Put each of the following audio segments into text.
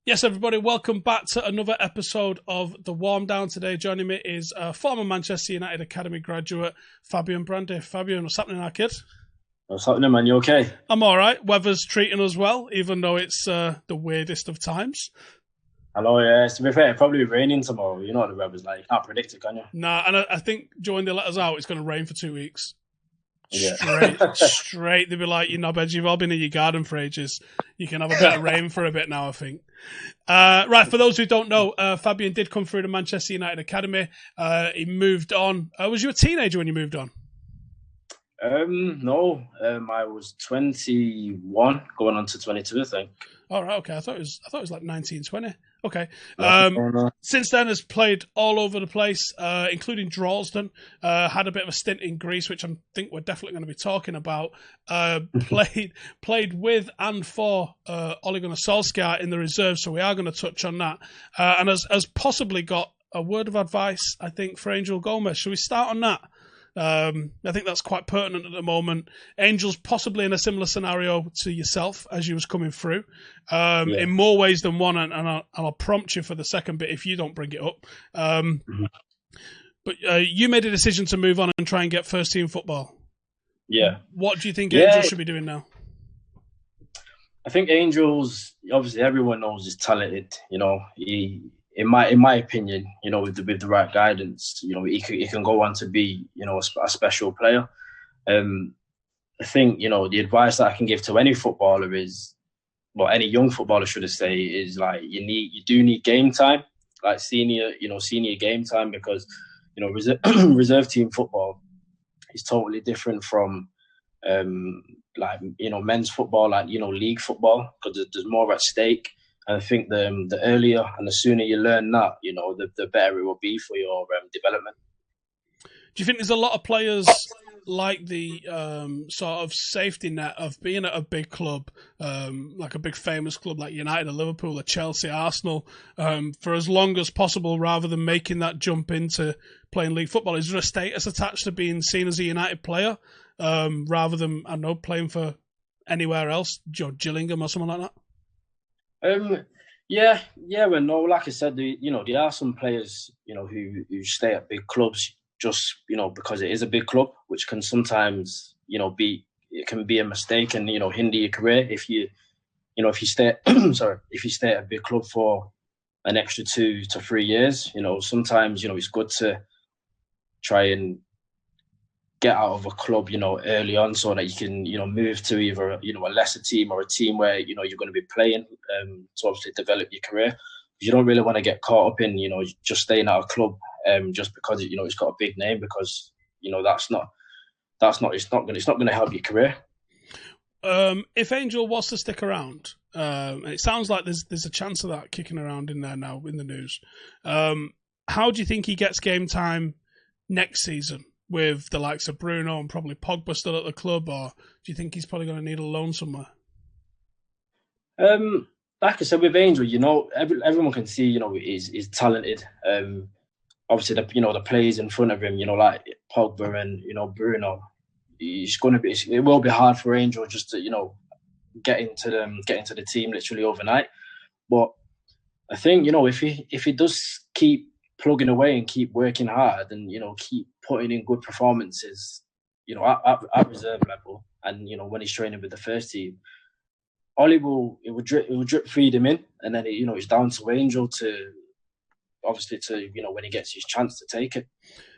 Yes, everybody, welcome back to another episode of The Warm Down. Today, joining me is former Manchester United Academy graduate, Fabian Brandy. Fabian, what's happening now, kid? What's happening, man? You okay? I'm all right. Weather's treating us well, even though it's the weirdest of times. Hello, yeah. To be fair, it'll probably be raining tomorrow. You know what the weather's like. You can't predict it, can you? Nah, and I think when they let us out, it's going to rain for 2 weeks. Yeah. Straight. They'll be like, you knobheads, you've all been in your garden for ages. You can have a bit of rain for a bit now, I think. Right, for those who don't know, Fabian did come through the Manchester United Academy. He moved on. Was you a teenager when you moved on? No. I was 21, going on to 22, I think. All right, okay. I thought it was like 19, 20. Okay. No. Since then, has played all over the place, including Dresden. Had a bit of a stint in Greece, which I think we're definitely going to be talking about. Played with and for Ole Gunnar Solskjaer in the reserve, so we are going to touch on that. And has possibly got a word of advice, I think, for Angel Gomes. Should we start on that? I think that's quite pertinent at the moment. Angel's possibly in a similar scenario to yourself as you was coming through, in more ways than one, and I'll prompt you for the second bit if you don't bring it up. But you made a decision to move on and try and get first team football. Yeah. What do you think Angel should be doing now? I think Angel's, obviously everyone knows he's talented. You know, in my opinion, you know, with the right guidance, you know, he can go on to be, you know, a special player. I think, you know, the advice that I can give to any footballer is, well, any young footballer should I say, is like you do need game time, like senior game time, because, you know, reserve team football is totally different from like, you know, men's football, like, you know, league football, because there's more at stake. And I think the earlier and the sooner you learn that, you know, the better it will be for your development. Do you think there's a lot of players like the sort of safety net of being at a big club, like a big famous club like United or Liverpool or Chelsea, Arsenal, for as long as possible rather than making that jump into playing league football? Is there a status attached to being seen as a United player rather than, I don't know, playing for anywhere else, Gillingham or something like that? Yeah, well, no, like I said, there are some players, you know, who stay at big clubs just, you know, because it is a big club, which can sometimes, you know, it can be a mistake and, you know, hinder your career if you stay if you stay at a big club for an extra 2 to 3 years. You know, sometimes, you know, it's good to try and get out of a club, you know, early on, so that you can, you know, move to either, you know, a lesser team or a team where, you know, you're going to be playing to obviously develop your career. You don't really want to get caught up in, you know, just staying at a club just because, you know, it's got a big name, because, you know, it's not going to help your career. If Angel was to stick around, and it sounds like there's a chance of that kicking around in there now in the news, how do you think he gets game time next season with the likes of Bruno and probably Pogba still at the club, or do you think he's probably going to need a loan somewhere? Like I said, with Angel, you know, everyone can see, you know, he's talented. Obviously, the players in front of him, you know, like Pogba and, you know, Bruno, it will be hard for Angel just to, you know, get into the team literally overnight. But I think, you know, if he does keep plugging away and keep working hard and, you know, keep putting in good performances, you know, at reserve level, and, you know, when he's training with the first team, Ollie will drip feed him in, and then, you know, it's down to Angel to obviously, you know, when he gets his chance to take it.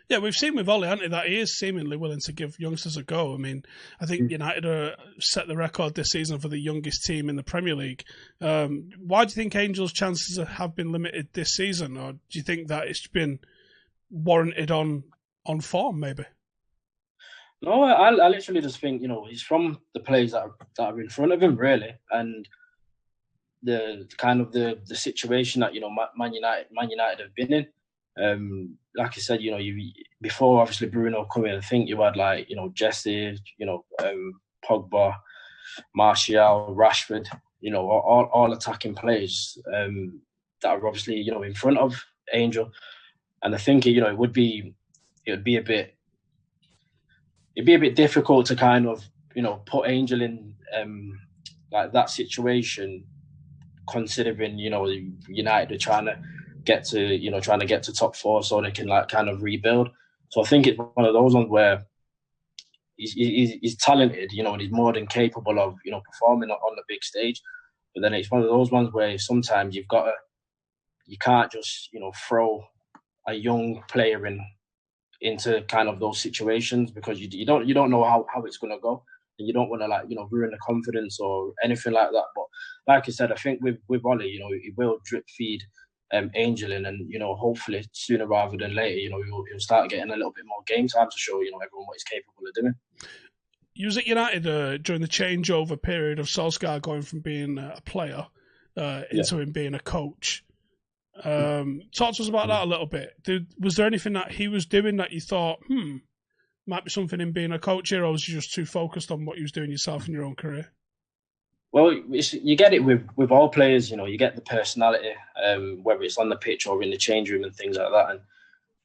Yeah, we've seen with Ollie, haven't we, that he is seemingly willing to give youngsters a go. I mean, I think United set the record this season for the youngest team in the Premier League. Why do you think Angel's chances have been limited this season, or do you think that it's been warranted on form, maybe? No, I literally just think, you know, he's from the players that are in front of him, really, and the kind of the situation that, you know, Man United have been in. Like I said, you know, before obviously Bruno coming, I think you had, like, you know, Jesse, you know, Pogba, Martial, Rashford, you know, all attacking players that are obviously, you know, in front of Angel. And I think, you know, it would be a bit difficult to kind of, you know, put Angel in like that situation considering, United are trying to get to top four so they can like kind of rebuild. So I think it's one of those ones where he's talented, and he's more than capable of, performing on the big stage. But then it's one of those ones where sometimes you can't just, throw a young player into kind of those situations, because you don't know how it's going to go, and you don't want to ruin the confidence or anything like that. But like I said, I think with Ole, he will drip feed Angel in, and hopefully sooner rather than later, he'll start getting a little bit more game time to show everyone what he's capable of doing. You was at United during the changeover period of Solskjaer going from being a player into him being a coach. Talk to us about that a little bit. Was there anything that he was doing that you thought, might be something in being a coach here, or was you just too focused on what you was doing yourself in your own career? Well, you get it with all players. You get the personality, whether it's on the pitch or in the change room and things like that. And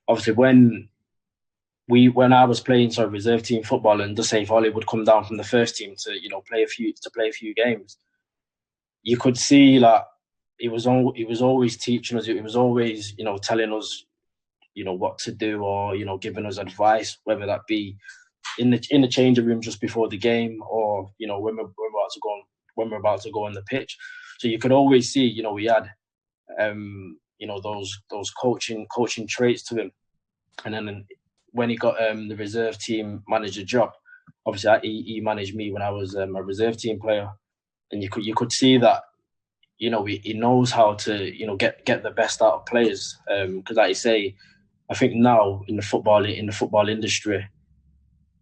obviously, when I was playing reserve team football, and just say if Ole would come down from the first team to play a few games, you could see that he was always teaching us. He was always telling us what to do, or giving us advice, whether that be in the changing room just before the game, or when we're about to go on the pitch. So you could always see we had those coaching traits to him. And then when he got the reserve team manager job, obviously he managed me when I was a reserve team player, and you could see that he knows how to get the best out of players, because like you say, I think now in the football industry,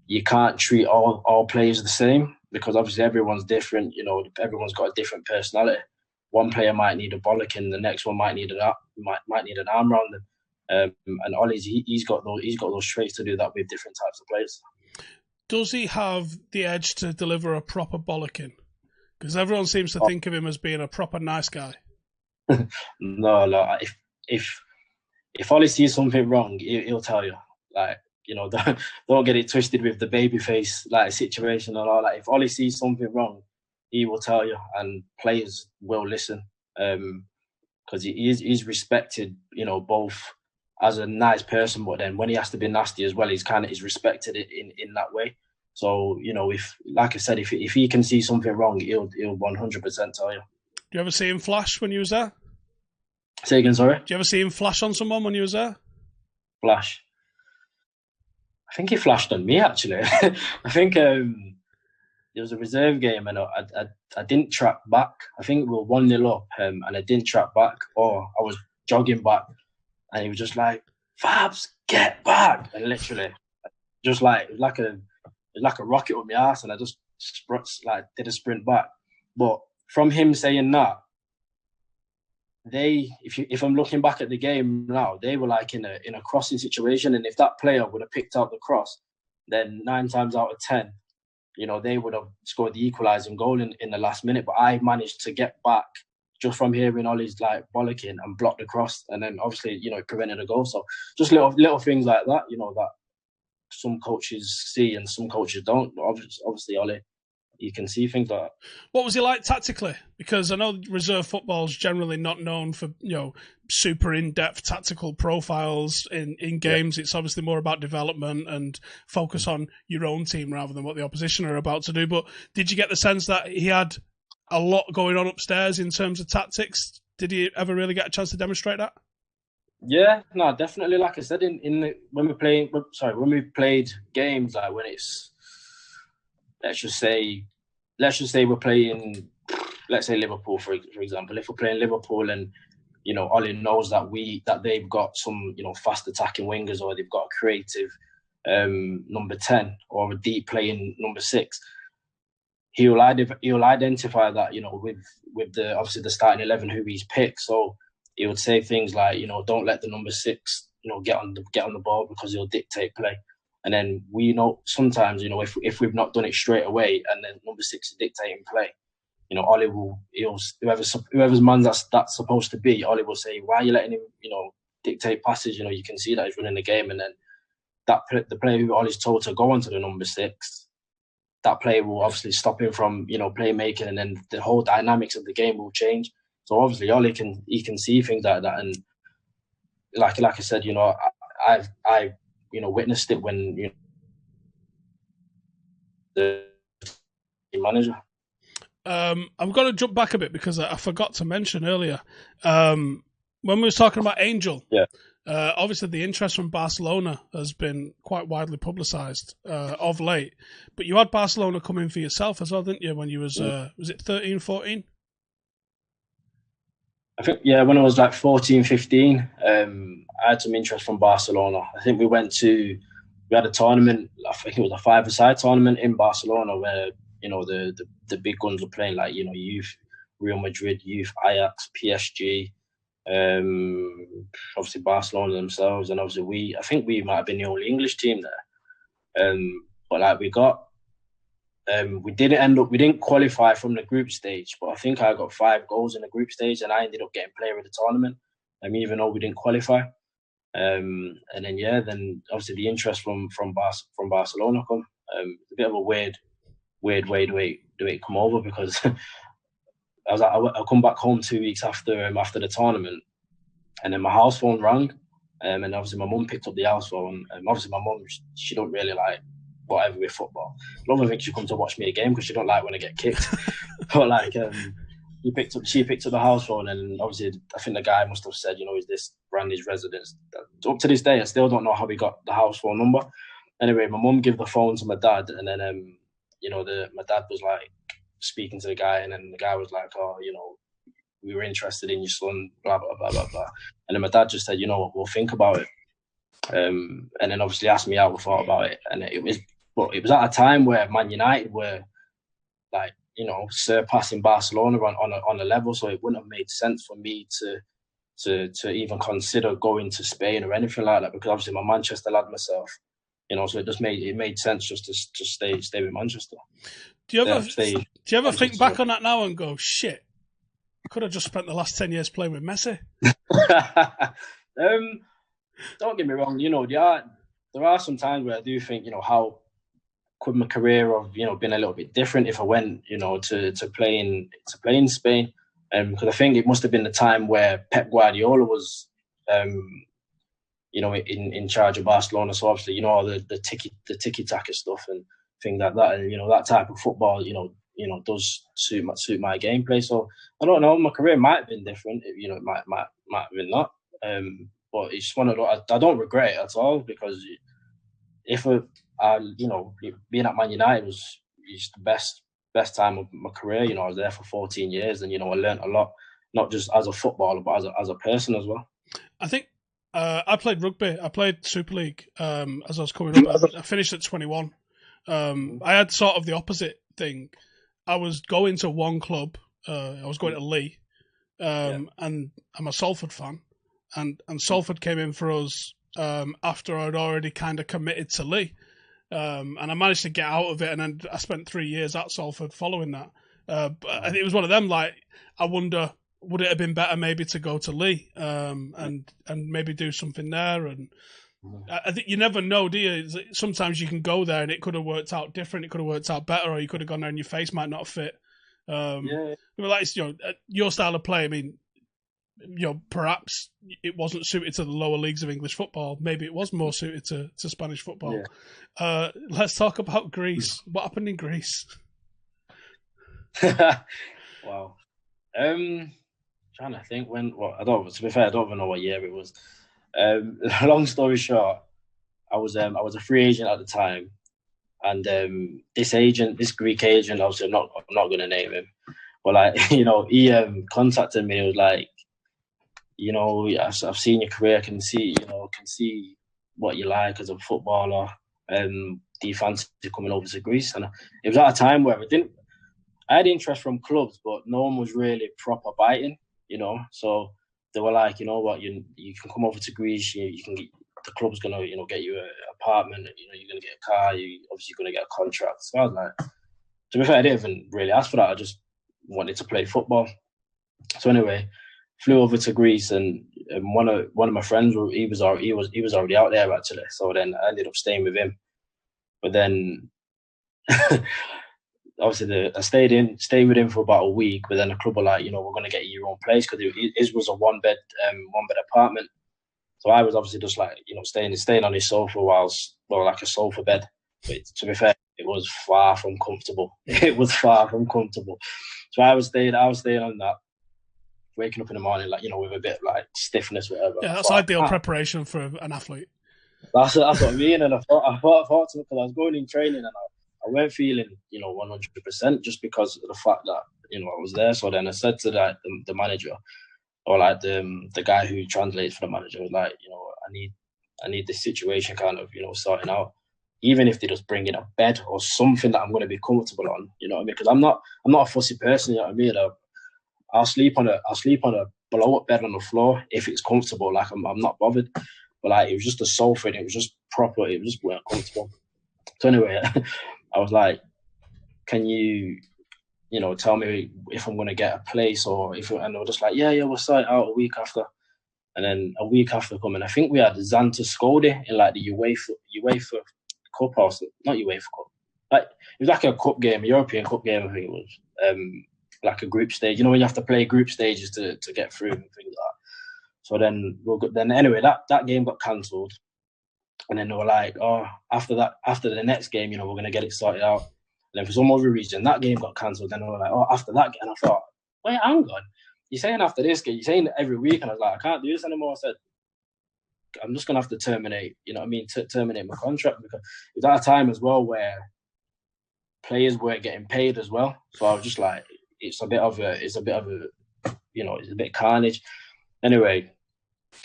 you can't treat all players the same, because obviously everyone's different. Everyone's got a different personality. One player might need a bollocking, the next one might need an arm round them. And Ollie's he's got those traits to do that with different types of players. Does he have the edge to deliver a proper bollocking? Because everyone seems to think of him as being a proper nice guy. No. If Ollie sees something wrong, he'll tell you. Don't get it twisted with the babyface situation and all that. If Ollie sees something wrong, he will tell you, and players will listen, because he's respected, both as a nice person, but then when he has to be nasty as well, he's respected in that way. So if, like I said, if he can see something wrong, he'll 100% tell you. Do you ever see him flash when you was there? Say again, sorry. Do you ever see him flash on someone when you was there? Flash. I think he flashed on me, actually. I think there was a reserve game, and I didn't track back. I think we were 1-0 up, and I didn't track back, or I was jogging back, and he was just like, "Fabs, get back!" And literally, just it was like a rocket up my ass, and I just did a sprint back. But from him saying that, if I'm looking back at the game now, they were in a crossing situation, and if that player would have picked out the cross, then 9 times out of 10, they would have scored the equalising goal in the last minute. But I managed to get back just from hearing Ollie's bollocking and block the cross, and then obviously it prevented a goal. So just little things like that, that some coaches see and some coaches don't. But obviously Ollie, you can see things like that. What was he like tactically? Because I know reserve football is generally not known for super in-depth tactical profiles in games. Yeah. It's obviously more about development and focus on your own team rather than what the opposition are about to do. But did you get the sense that he had a lot going on upstairs in terms of tactics? Did he ever really get a chance to demonstrate that? Yeah, no, definitely. Like I said, when we played games, when it's, let's just say we're playing, let's say Liverpool for example. If we're playing Liverpool and Ollie knows that they've got some fast attacking wingers, or they've got a creative number 10 or a deep playing number 6, he'll identify that with the obviously the starting 11 who he's picked. So he would say things like don't let the number 6 get on the ball, because he'll dictate play. And then we know sometimes, if we've not done it straight away, and then number 6 is dictating play, Ollie whoever's man that's supposed to be, Ollie will say, why are you letting him, dictate passes? You can see that he's running the game, and then the player who Ollie's told to go onto the number 6, that player will obviously stop him from, playmaking, and then the whole dynamics of the game will change. So obviously, Ole he can see things like that, and like I said, you know, I you know, witnessed it when, you know, the manager. I'm going to jump back a bit because I forgot to mention earlier when we were talking about Angel. Yeah. Obviously, the interest from Barcelona has been quite widely publicised of late. But you had Barcelona come in for yourself as well, didn't you? When you was it 13, 14? I think, yeah, when I was like 14, 15, I had some interest from Barcelona. I think we had a tournament, I think it was a five-a-side tournament in Barcelona where, you know, the big guns were playing, like, you know, youth, Real Madrid, youth, Ajax, PSG, obviously Barcelona themselves, and obviously I think we might have been the only English team there. But like we didn't qualify from the group stage, but I think I got 5 goals in the group stage, and I ended up getting player of the tournament. Even though we didn't qualify, and then obviously the interest from Barcelona come. A bit of a weird way do it come over, because I come back home 2 weeks after the tournament, and then my house phone rang, and obviously my mum picked up the house phone. Obviously my mum, she don't really like whatever with football. I don't think she come to watch me a game because she don't like when I get kicked. But like, she picked up the house phone, and obviously I think the guy must have said, you know, is this Brandy's residence? Up to this day, I still don't know how he got the house phone number. Anyway, my mum gave the phone to my dad, and then you know, my dad was like speaking to the guy, and then the guy was like, oh, you know, we were interested in your son, blah blah blah blah blah. And then my dad just said, you know what, we'll think about it. And then obviously asked me how we thought about it, and it was at a time where Man United were, like, you know, surpassing Barcelona on a level, so it wouldn't have made sense for me to even consider going to Spain or anything like that, because obviously I'm a Manchester lad myself, you know, so it made sense just to stay with Manchester. Do you ever think back on that now and go, shit, could have just spent the last 10 years playing with Messi? Don't get me wrong, you know, there are some times where I do think, you know, how could my career have, you know, been a little bit different if I went, you know, to play in Spain, because I think it must have been the time where Pep Guardiola was, you know, in charge of Barcelona. So obviously, you know, all the tiki taka stuff and things like that, and you know, that type of football, you know, does suit my gameplay. So I don't know, my career might have been different. You know, it might have been not. But it's one of those, I don't regret it at all, because if you know, being at Man United was the best time of my career. You know, I was there for 14 years, and you know, I learned a lot, not just as a footballer, but as a person as well. I think I played rugby. I played Super League as I was coming up. I finished at 21. I had sort of the opposite thing. I was going to one club. I was going to Lee, and I'm a Salford fan. And Salford came in for us after I'd already kind of committed to Lee. And I managed to get out of it, and then I spent 3 years at Salford following that. But it was one of them, like, I wonder, would it have been better maybe to go to Lee and maybe do something there? And I think you never know, do you? Sometimes you can go there and it could have worked out different, it could have worked out better, or you could have gone there and your face might not fit. But like, you know, your style of play, I mean, you know, perhaps it wasn't suited to the lower leagues of English football. Maybe it was more suited to Spanish football. Yeah. Let's talk about Greece. What happened in Greece? Wow. Trying to think when. Well, to be fair, I don't even know what year it was. Long story short, I was a free agent at the time, and this Greek agent, obviously I'm not going to name him, but like, you know, he contacted me. He was like, you know, I've seen your career, can see what you like as a footballer. Do you fancy coming over to Greece? And it was at a time where I had interest from clubs, but no one was really proper biting, you know. So they were like, you know what, you can come over to Greece. You can get, the club's gonna, you know, get you an apartment. You know, you're gonna get a car. You obviously gonna get a contract. So I was like, to be fair, I didn't even really ask for that. I just wanted to play football. So anyway, flew over to Greece, and one of my friends, he was already out there actually. So then I ended up staying with him. But then obviously I stayed with him for about a week, but then the club were like, we're going to get you your own place because his was a one bed apartment. So I was obviously just like, staying on his sofa like a sofa bed. But to be fair, it was far from comfortable. It was far from comfortable. So I was staying on that, waking up in the morning, like, with a bit of like stiffness, whatever. Yeah, that's ideal preparation for an athlete. That's what I mean. And I thought to him, because I was going in training and I weren't feeling, 100% just because of the fact that, I was there. So then I said to the manager, or like the guy who translates for the manager, was like, I need this situation kind of, sorting out. Even if they just bring in a bed or something that I'm going to be comfortable on, you know what I mean? Because I'm not a fussy person, you know what I mean? I'll sleep on a blow up bed on the floor if it's comfortable. Like I'm not bothered. But like it was just a sofa and it was just proper. It was just weren't comfortable. So anyway, I was like, "Can you, tell me if I'm going to get a place or if?" And they were just like, "Yeah, we'll sort it out a week after." And then a week after coming, I think we had Xanta Skode in like the UEFA Cup or something. Not UEFA Cup. Like it was like a cup game, a European Cup game. I think it was. Like a group stage, when you have to play group stages to get through and things like that. So then anyway, that game got cancelled, and then they were like, "Oh, after the next game, we're going to get it sorted out." And then for some other reason, that game got cancelled. Then they were like, "Oh, after that," and I thought, "Wait, hang on, you're saying after this game? You're saying every week?" And I was like, "I can't do this anymore." I said, "I'm just going to have to terminate, terminate my contract," because it was at a time as well where players weren't getting paid as well. So I was just like, it's a bit carnage. Anyway,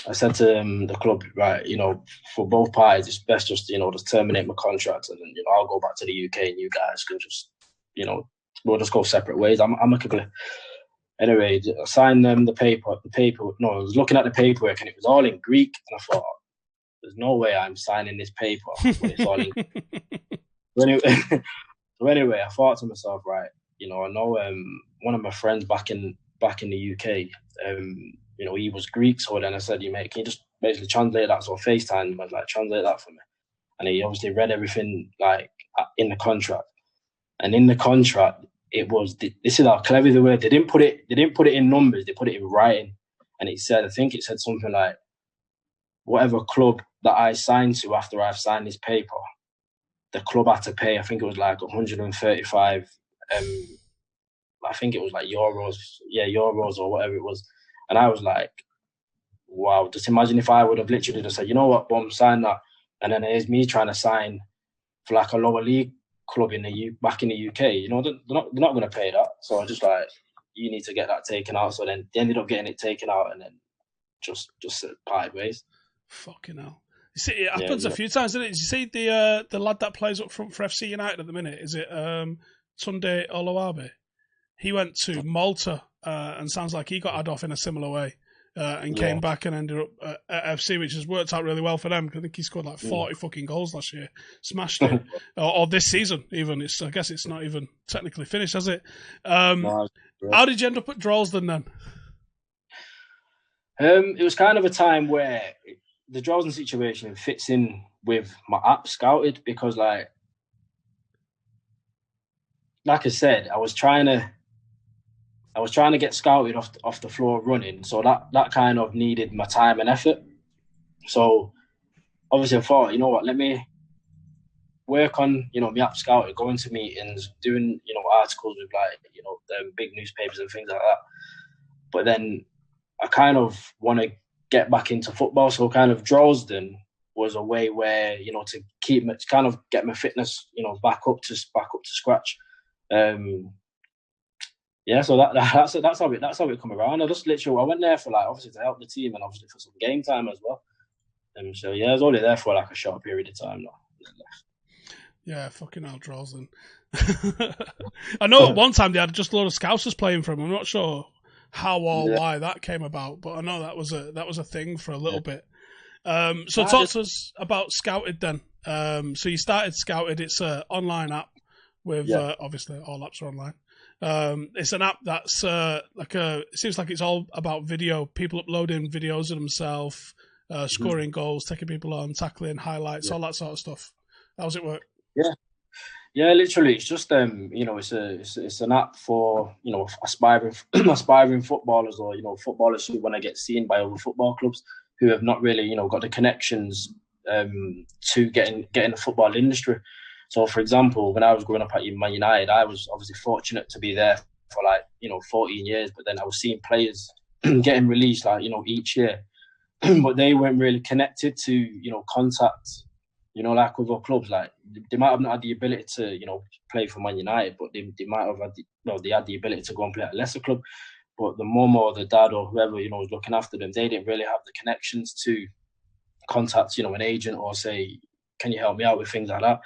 I said to the club, right, for both parties, it's best just, just terminate my contract, and then, I'll go back to the UK and you guys can just, we'll just go separate ways. I'm amicably. Anyway, I signed them the paper. No, I was looking at the paperwork and it was all in Greek, and I thought, there's no way I'm signing this paper when it's all in Greek. So anyway, I thought to myself, right, I know one of my friends back in the UK, he was Greek. So then I said, can you just basically translate that? So I FaceTime him, I was like, translate that for me. And he obviously read everything like in the contract. And in the contract, it was, this is how clever they were. They didn't put it in numbers, they put it in writing. And I think it said something like, whatever club that I signed to after I've signed this paper, the club had to pay, I think it was like 135, I think it was like euros or whatever it was. And I was like, wow, just imagine if I would have literally just said, you know what, boom, sign that. And then there's me trying to sign for like a lower league club back in the UK. They're not going to pay that. So I was just like, you need to get that taken out. So then they ended up getting it taken out and then just parted ways. Fucking hell. You see, it happens a few times, doesn't it? Did you see the lad that plays up front for FC United at the minute? Is it Tunde Oluwabe? He went to Malta and sounds like he got had off in a similar way and came back and ended up at FC, which has worked out really well for them. I think he scored like 40 fucking goals last year. Smashed it. or this season, even. I guess it's not even technically finished, has it? How did you end up at Droylsden then? It was kind of a time where the Droylsden situation fits in with my app Scouted because, like I said, I was trying to get scouted off the floor running, so that kind of needed my time and effort. So obviously I thought, you know what, let me work on, my app Scouted, going to meetings, doing, articles with like, the big newspapers and things like that. But then I kind of want to get back into football, so kind of Droylsden was a way where, to kind of get my fitness, back up to scratch. So that's how it come around. I went there for like obviously to help the team and obviously for some game time as well. So I was only there for like a short period of time. Yeah, fucking hell, Droylsden. I know at one time they had just a load of Scousers playing for them. I'm not sure how or why that came about, but I know that was a thing for a little bit. So talk to us about Scouted then. So you started Scouted. It's an online app with obviously all apps are online. It's an app that's it seems like it's all about video, people uploading videos of themselves, scoring goals, taking people on, tackling, highlights, all that sort of stuff. How does it work? Yeah, literally, it's just it's an app for aspiring aspiring footballers, or footballers who want to get seen by other football clubs who have not really got the connections to getting the football industry. So, for example, when I was growing up at Man United, I was obviously fortunate to be there for 14 years, but then I was seeing players getting released each year, but they weren't really connected to contact like other clubs. Like they might have not had the ability to play for Man United, but they might have had they had the ability to go and play at a lesser club. But the mum or the dad or whoever was looking after them, they didn't really have the connections to contact an agent or say, can you help me out with things like that?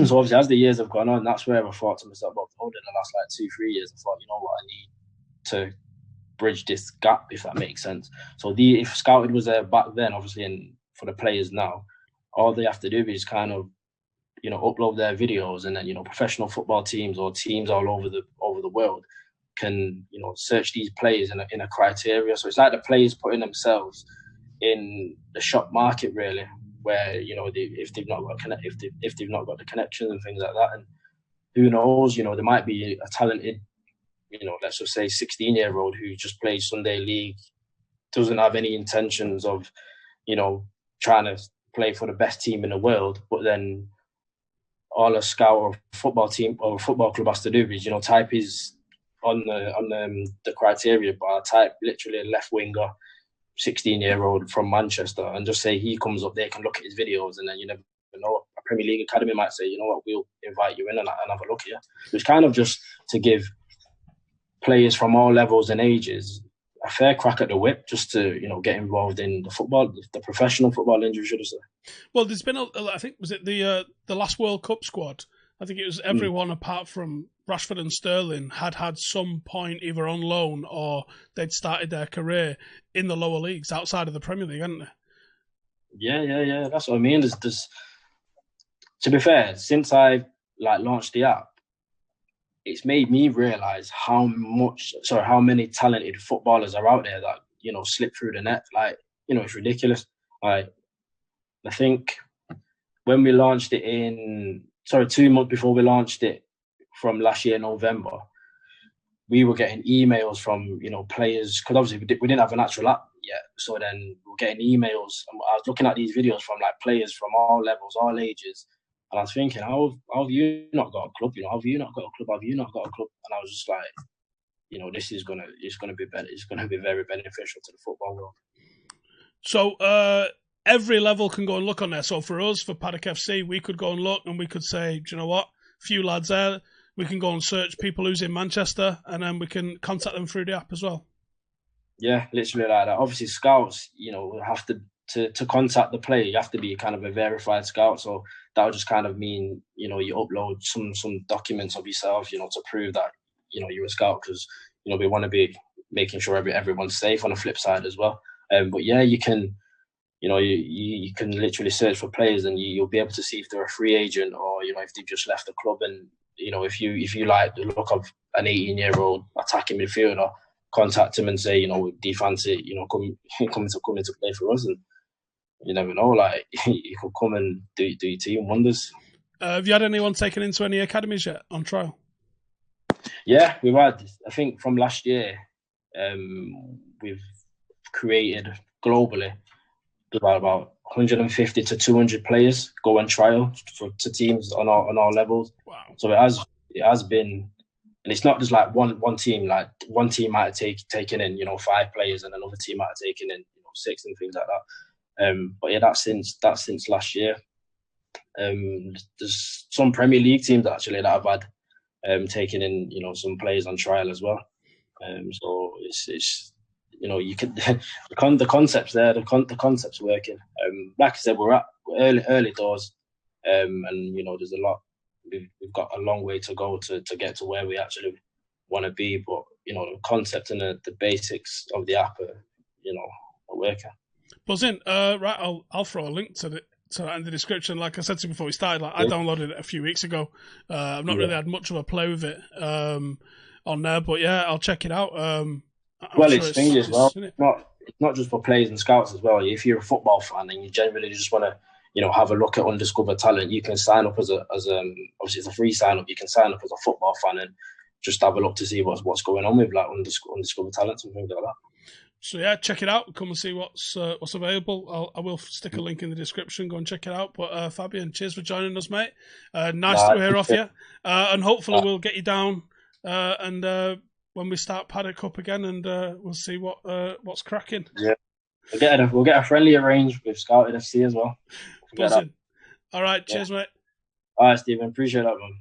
So obviously, as the years have gone on, that's where I thought to myself, well, in the last 2-3 years, I thought, you know what, I need to bridge this gap, if that makes sense. So if Scouted was there back then, obviously, and for the players now, all they have to do is kind of upload their videos, and then professional football teams or teams all over the world can search these players in a criteria. So it's like the players putting themselves in the shop market, really, where if they've not got the connections and things like that, and who knows, there might be a talented let's just say 16-year-old who just plays Sunday League, doesn't have any intentions of trying to play for the best team in the world, but then all a scout or football team or football club has to do is type his on the criteria bar, type literally a left winger, 16-year-old from Manchester, and just say he comes up. They can look at his videos, and then you never know, a Premier League academy might say, you know what, we'll invite you in and have a look at you. It's kind of just to give players from all levels and ages a fair crack at the whip, just to get involved in the professional football industry, should I say. Well, there's been I think, was it the last World Cup squad? I think it was everyone apart from Rashford and Sterling had some point either on loan or they'd started their career in the lower leagues outside of the Premier League, hadn't they? Yeah. That's what I mean. There's to be fair, since I launched the app, it's made me realise how many talented footballers are out there that slip through the net. It's ridiculous. I think when we launched it 2 months before we launched it from last year November, we were getting emails from players, because obviously we didn't have an actual app yet. So then we were getting emails, and I was looking at these videos from players from all levels, all ages. And I was thinking, how have you not got a club? Have you not got a club? Have you not got a club? And I was just like, this is gonna be better. It's gonna be very beneficial to the football world. So every level can go and look on there. So for us, for Paddock FC, we could go and look, and we could say, do you know what? A few lads there. We can go and search people who's in Manchester, and then we can contact them through the app as well. Yeah, literally like that. Obviously, scouts, have to contact the player, you have to be kind of a verified scout. So that would just kind of mean, you upload some documents of yourself, to prove that, you're a scout, because, we want to be making sure everyone's safe on the flip side as well. But yeah, you can, you can literally search for players, and you'll be able to see if they're a free agent, or, if they've just left the club. And, if you like the look of an 18-year-old attacking midfielder, contact him and say, do you fancy, coming to play for us? And you never know, you could come and do your team wonders. Have you had anyone taken into any academies yet on trial? Yeah, we've had, I think from last year, we've created globally about 150 to 200 players go on trial to teams on all levels. Wow. So it has been, and it's not just one team. One team might have taken in 5 players, and another team might have taken in 6 and things like that. But yeah, that's since last year. There's some Premier League teams actually that have had taken in some players on trial as well. So it's you can the concept's there, the concept's working. Like I said, we're at early doors, and there's a lot. We've got a long way to go to get to where we actually want to be. But the concept and the basics of the app are working. Buzzing. Right, I'll throw a link to that in the description. Like I said to you before we started, I downloaded it a few weeks ago. I've not really had much of a play with it on there, but yeah, I'll check it out. It's things as well. It's not just for players and scouts as well. If you're a football fan and you generally just want to have a look at undiscovered talent. You can sign up as obviously it's a free sign up. You can sign up as a football fan and just have a look to see what's going on with like undiscovered talents and things like that. So yeah, check it out. Come and see what's available. I will stick a link in the description. Go and check it out. But Fabian, cheers for joining us, mate. Nice to hear off you, and hopefully we'll get you down and when we start Paddock Cup again, and we'll see what's cracking. Yeah, we'll get a friendly arranged with Scouted FC as well. Buzzing. All right, cheers, mate. All right, Stephen. Appreciate that, man.